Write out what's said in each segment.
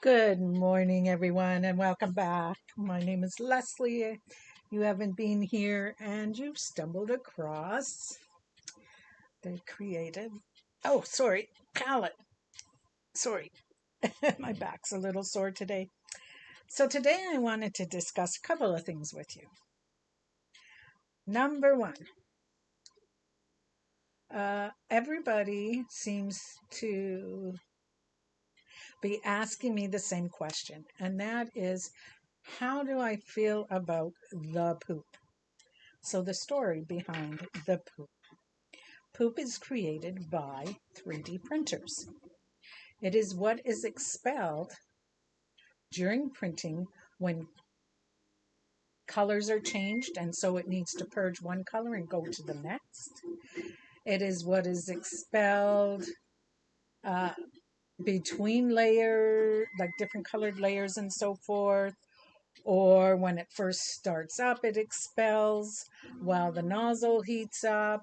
Good morning, everyone, and welcome back. My name is Leslie. You haven't been here and you've stumbled across the creative. Oh, sorry, palette. Sorry, my back's a little sore today. So, today I wanted to discuss a couple of things with you. Number one, everybody seems to be asking me the same question, and that is how do I feel about the poop? So, the story behind the poop. Poop is created by 3D printers. It is what is expelled during printing when colors are changed, and so it needs to purge one color and go to the next. It is what is expelled uh, between layers, like different colored layers and so forth, or when it first starts up, it expels while the nozzle heats up.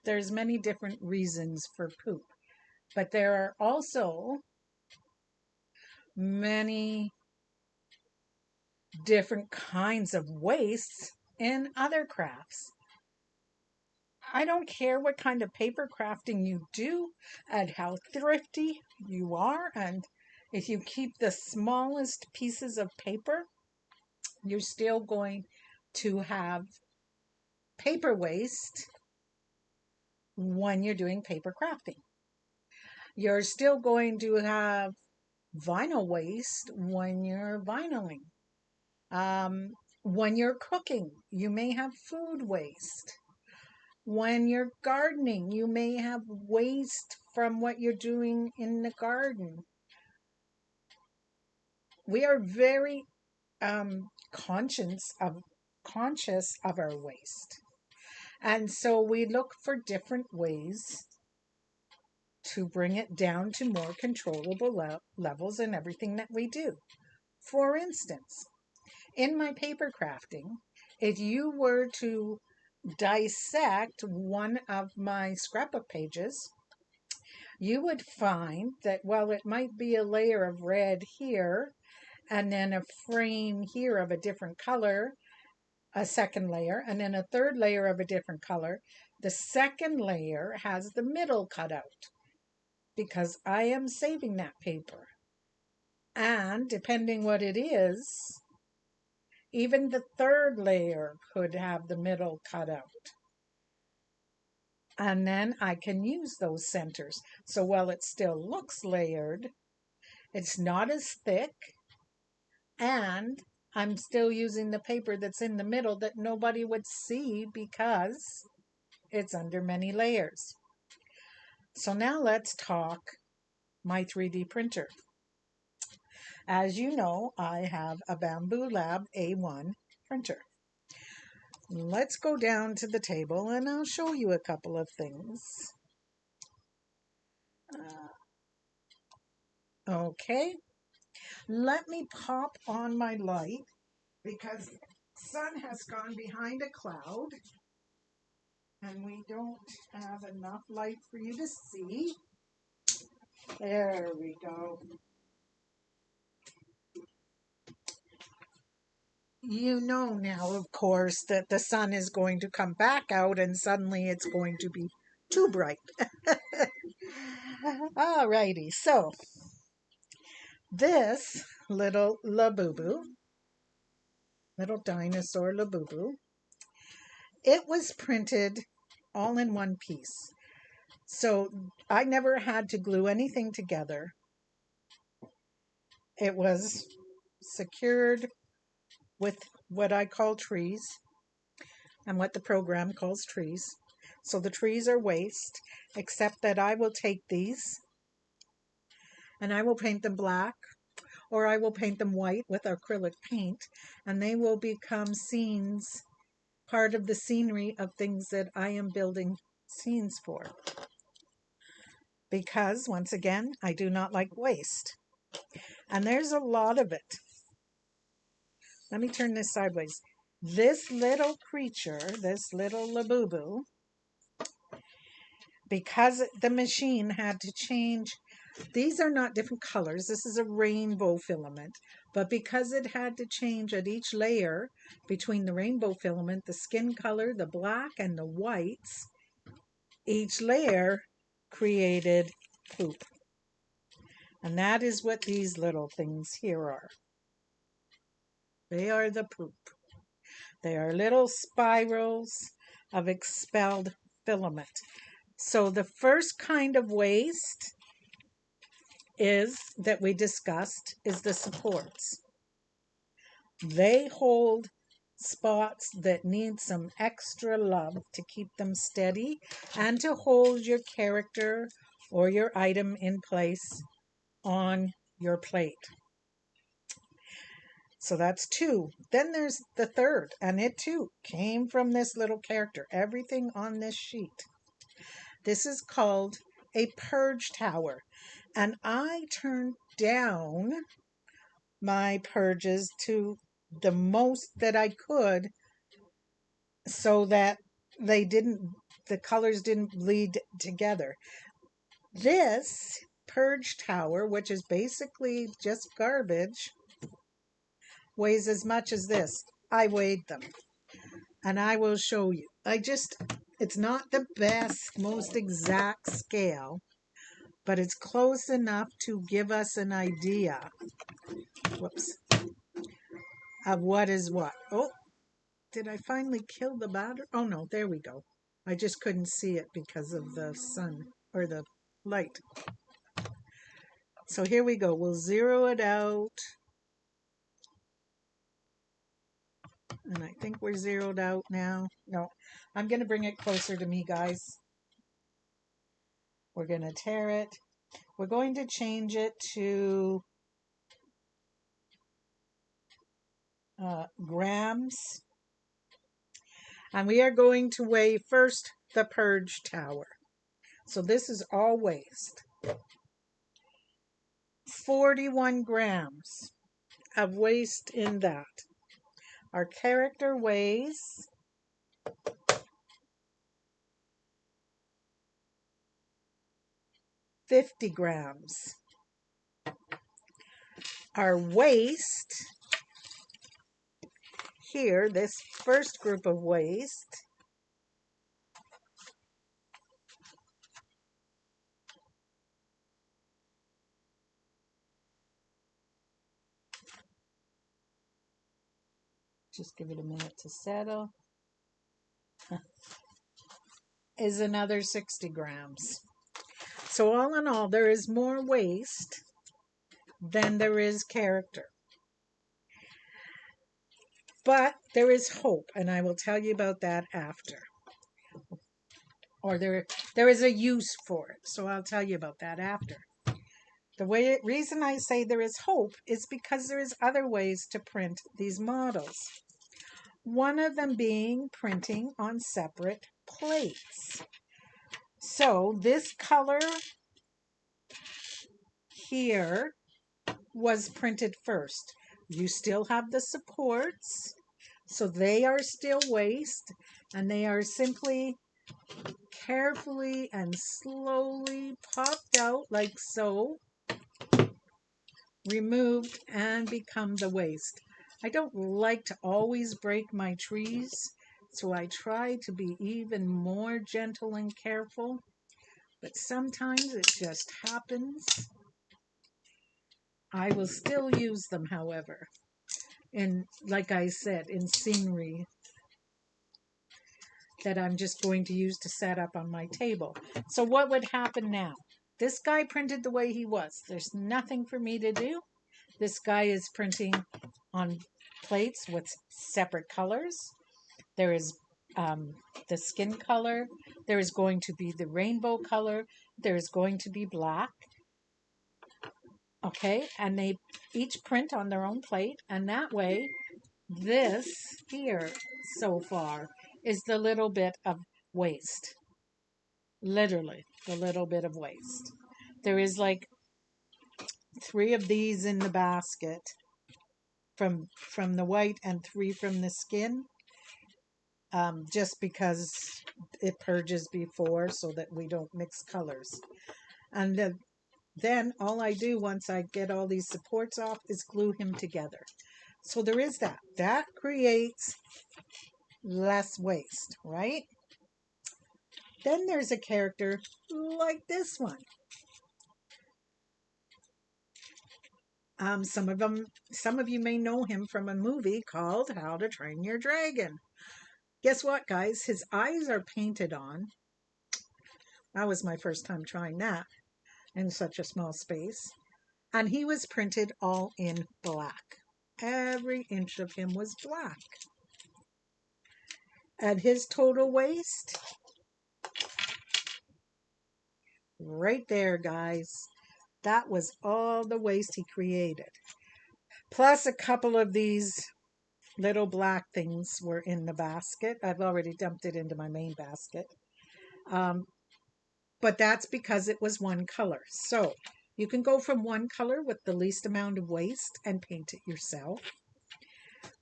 There's many different reasons for poop, but there are also many different kinds of wastes in other crafts. I don't care what kind of paper crafting you do and how thrifty you are, and if you keep the smallest pieces of paper, you're still going to have paper waste when you're doing paper crafting. You're still going to have vinyl waste when you're vinyling. When you're cooking, you may have food waste. When you're gardening, you may have waste from what you're doing in the garden. We are very conscious of our waste, and so we look for different ways to bring it down to more controllable levels in everything that we do. For instance, in my paper crafting, if you were to dissect one of my scrapbook pages, you would find that while it might be a layer of red here, and then a frame here of a different color, a second layer, and then a third layer of a different color, the second layer has the middle cut out because I am saving that paper. And depending what it is, even the third layer could have the middle cut out. And then I can use those centers. So while it still looks layered, it's not as thick, and I'm still using the paper that's in the middle that nobody would see because it's under many layers. So now let's talk my 3D printer. As you know, I have a Bamboo Lab A1 printer. Let's go down to the table and I'll show you a couple of things. Okay, let me pop on my light because the sun has gone behind a cloud and we don't have enough light for you to see. There we go. You know now, of course, that the sun is going to come back out and suddenly it's going to be too bright. Alrighty, so this little Labubu, little dinosaur Labubu, it was printed all in one piece. So I never had to glue anything together. It was secured with what I call trees and what the program calls trees. So the trees are waste, except that I will take these and I will paint them black, or I will paint them white with acrylic paint, and they will become scenes, part of the scenery of things that I am building scenes for. Because, once again, I do not like waste. And there's a lot of it. Let me turn this sideways. This little creature, this little Labubu, because the machine had to change These are not different colors. This is a rainbow filament. But because it had to change at each layer between the rainbow filament, the skin color, the black, and the whites, each layer created poop. And that is what these little things here are. They are the poop. They are little spirals of expelled filament. So the first kind of waste is that we discussed is the supports. They hold spots that need some extra love to keep them steady and to hold your character or your item in place on your plate. So that's two. Then there's the third, and it too came from this little character. Everything on this sheet. This is called a purge tower. And I turned down my purges to the most that I could so that the colors didn't bleed together. This purge tower, which is basically just garbage, weighs as much as this. I weighed them and I will show you. It's not the best, most exact scale, but it's close enough to give us an idea, whoops, of what is what. Oh, did I finally kill the battery? Oh no, there we go. I just couldn't see it because of the sun or the light. So here we go. We'll zero it out. And I think we're zeroed out now. No, I'm going to bring it closer to me, guys. We're going to tear it. We're going to change it to grams. And we are going to weigh first the purge tower. So this is all waste. 41 grams of waste in that. Our character weighs 50 grams. Our waste here, this first group of waste, just give it a minute to settle, is another 60 grams. So all in all, there is more waste than there is character. But there is hope, and I will tell you about that after. Or there is a use for it, so I'll tell you about that after. The reason I say there is hope is because there is other ways to print these models. One of them being printing on separate plates. So this color here was printed first. You still have the supports, so they are still waste, and they are simply carefully and slowly popped out like so, removed, and become the waste. I don't like to always break my trees, so I try to be even more gentle and careful, but sometimes it just happens. I will still use them, however, and like I said, in scenery that I'm just going to use to set up on my table. So what would happen now? This guy printed the way he was. There's nothing for me to do. This guy is printing on plates with separate colors. There is the skin color. There is going to be the rainbow color. There is going to be black. Okay, and they each print on their own plate, and that way, this here so far is the little bit of waste. Literally, the little bit of waste. There is like 3 of these in the basket from the white and 3 from the skin, just because it purges before so that we don't mix colors. And Then all I do once I get all these supports off is glue him together. So there is that. That creates less waste, right? Then there's a character like this one. Some of you may know him from a movie called How to Train Your Dragon. Guess what, guys? His eyes are painted on. That was my first time trying that in such a small space. And he was printed all in black. Every inch of him was black. And his total waste, right there, guys. That was all the waste he created. Plus a couple of these little black things were in the basket. I've already dumped it into my main basket. But that's because it was one color. So you can go from one color with the least amount of waste and paint it yourself.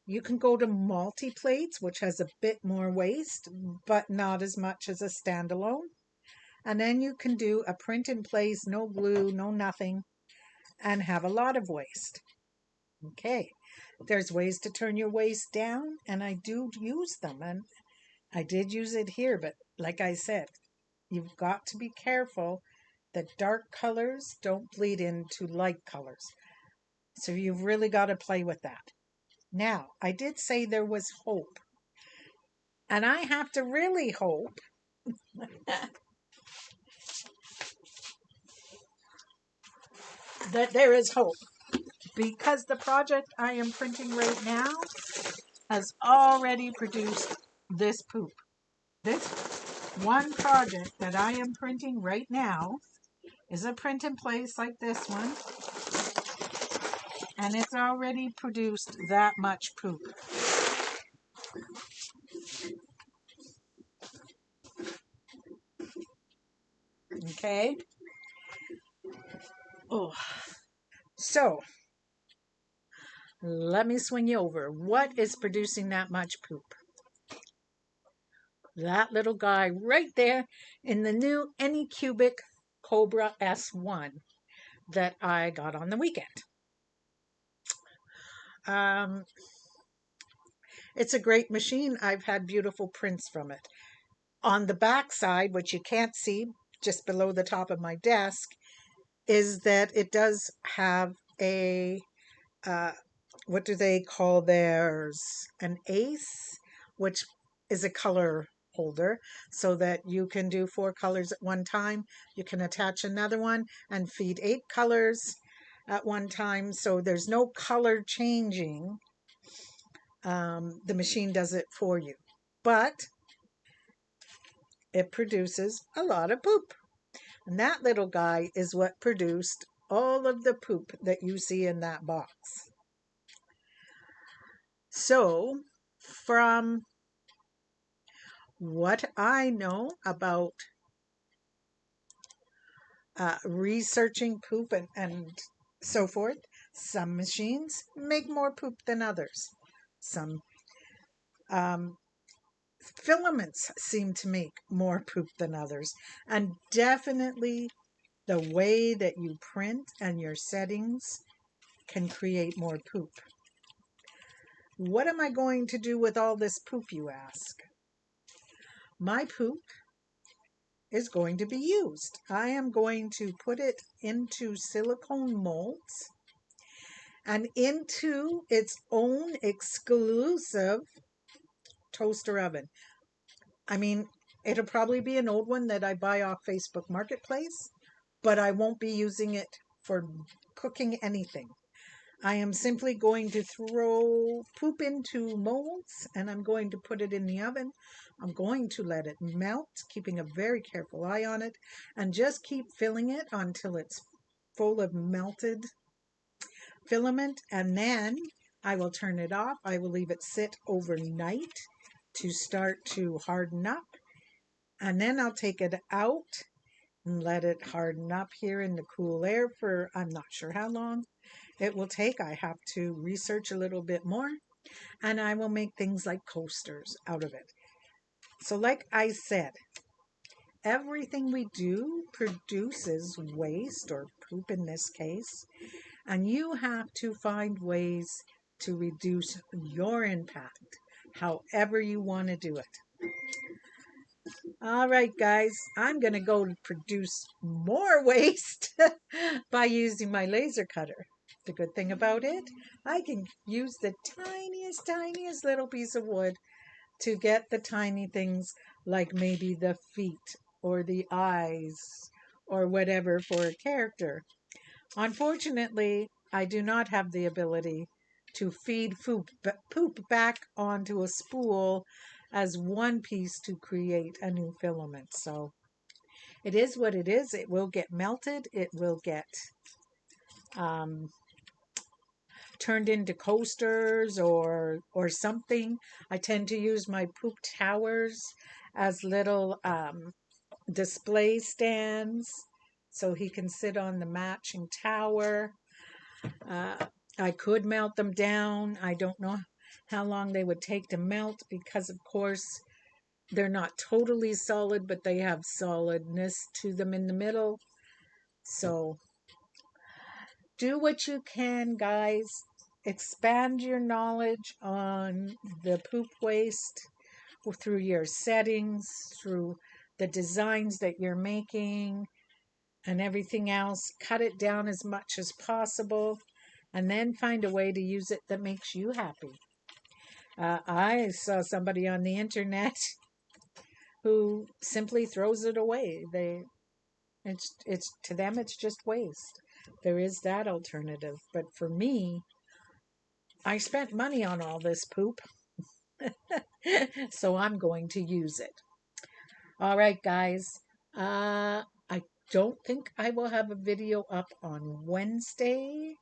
You can go to multi-plates, which has a bit more waste, but not as much as a standalone. And then you can do a print in place, no glue, no nothing, and have a lot of waste. Okay, there's ways to turn your waste down, and I do use them. And I did use it here, but like I said, you've got to be careful that dark colors don't bleed into light colors. So you've really got to play with that. Now, I did say there was hope. And I have to really hope that there is hope. Because the project I am printing right now has already produced this poop. This one project that I am printing right now is a print in place like this one. And it's already produced that much poop. Okay. Oh, so let me swing you over. What is producing that much poop? That little guy right there in the new Anycubic Cobra S1 that I got on the weekend. It's a great machine. I've had beautiful prints from it. On the back side, which you can't see just below the top of my desk, is that it does have a, what do they call theirs? An ace, which is a color holder, so that you can do 4 colors at one time. You can attach another one and feed 8 colors at one time, so there's no color changing. The machine does it for you, but it produces a lot of poop. And that little guy is what produced all of the poop that you see in that box. So, from what I know about researching poop and so forth, some machines make more poop than others. Some filaments seem to make more poop than others. And definitely the way that you print and your settings can create more poop. What am I going to do with all this poop, you ask? My poop is going to be used. I am going to put it into silicone molds and into its own exclusive toaster oven. I mean, it'll probably be an old one that I buy off Facebook Marketplace, but I won't be using it for cooking anything. I am simply going to throw poop into molds and I'm going to put it in the oven. I'm going to let it melt, keeping a very careful eye on it, and just keep filling it until it's full of melted filament. And then I will turn it off. I will leave it sit overnight to start to harden up. And then I'll take it out and let it harden up here in the cool air for I'm not sure how long it will take. I have to research a little bit more, and I will make things like coasters out of it. So like I said, everything we do produces waste or poop in this case, and you have to find ways to reduce your impact, however you want to do it. All right, guys, I'm going to go produce more waste by using my laser cutter. The good thing about it, I can use the tiniest little piece of wood to get the tiny things like maybe the feet or the eyes or whatever for a character. Unfortunately, I do not have the ability to feed poop back onto a spool as one piece to create a new filament. So it is what it is. It will get melted. It will get um, turned into coasters or something. I tend to use my poop towers as little display stands so he can sit on the matching tower. I could melt them down. I don't know how long they would take to melt because, of course, they're not totally solid, but they have solidness to them in the middle. So do what you can, guys. Expand your knowledge on the poop waste through your settings, through the designs that you're making, and everything else. Cut it down as much as possible, and then find a way to use it that makes you happy. I saw somebody on the internet who simply throws it away. It's to them it's just waste. There is that alternative, but for me, I spent money on all this poop, so I'm going to use it. All right, guys. I don't think I will have a video up on Wednesday.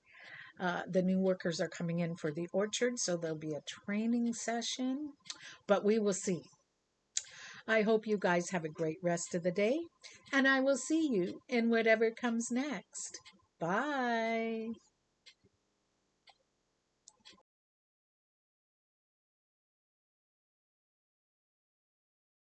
The new workers are coming in for the orchard, so there'll be a training session, but we will see. I hope you guys have a great rest of the day, and I will see you in whatever comes next. Bye.